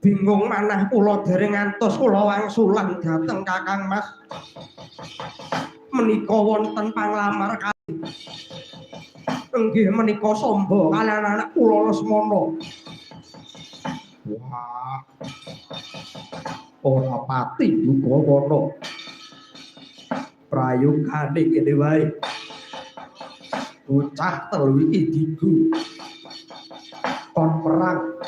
bingung manah kula dereng ngantos kula wangsulan dhateng Kakang Mas. Menika wonten panglamar kali. Inggih menika Samba kaliyan anak kula Lesmana. Wah. Ora pati Yugawana. Prayogane kene wae. Bocah telu iki digu. Kon perang.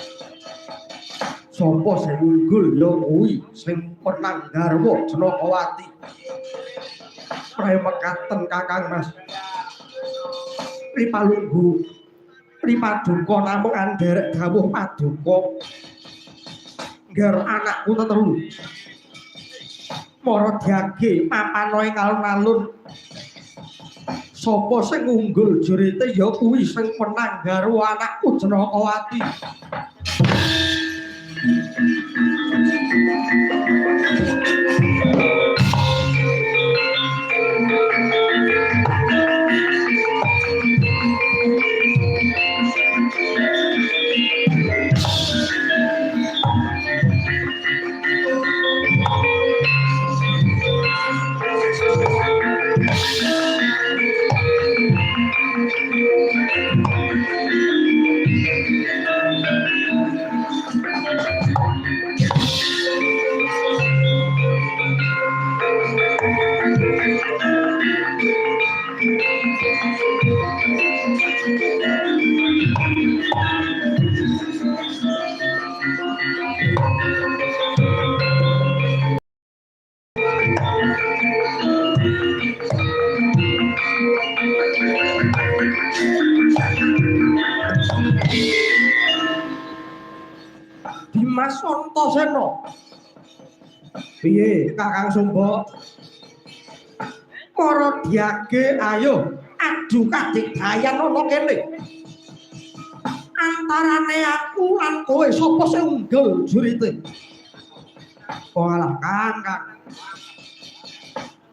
Sapa sing unggul ya kuwi sing menang garwa Cenakawati. Prayo mekaten Kakang Mas. Pripalunggu pripaduka namung anderek dawuh paduka. Ngger anakku tetelu. Mara diage papanoe kalun-alun. Sapa sing unggul jurite ya kuwi sing menang garwa anakku Cenakawati. Dimas Antasena. Piye Kakang Samba? Para diage ayo adu kadigdayan ana kene. Antarane aku lan kowe sapa sing unggul jurite? Walah Kang.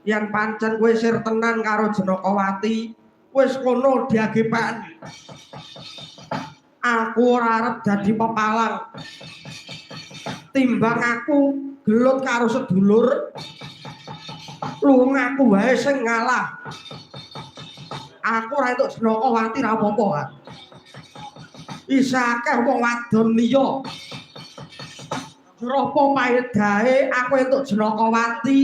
Yen pancen kowe sir tenan karo Cenakawati, wis kono diage pan. Aku ora arep dadi pepalang. Timbang aku gelut karo sedulur, luwung aku wae sing ngalah. Aku ora entuk Cenakawati ra apa-apa, Kang. Isa akeh wong wadon liya. Rapa paedahe aku entuk Cenakawati.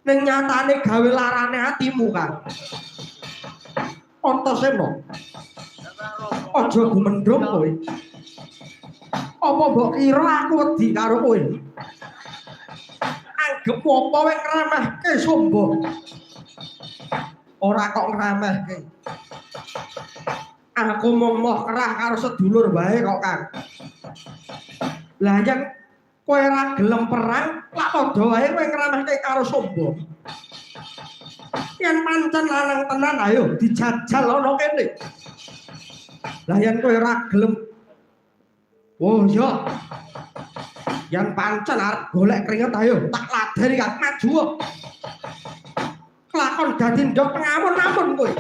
Ning nyatane gawe larane atimu, Kang. Antasena. Aja gumendhong kowe. Apa mbok kira aku wedi karo kowe? Anggep apa wae ngremehke Samba? Ora kok ngremehke. Aku mung moh kerah karo sedulur wae kok, Kang. Lah yen kowe ora gelem perang, lak padha wae kowe ngremehke karo Samba. Yen pancen lanang tenan ayo dijajal ana kene. Lah yen kowe ora gelem, oh iya. Yen pancen arep golek keringet ayo tak ladeni Kang maju. Kelakon dadi ndok pengamun-amun kowe.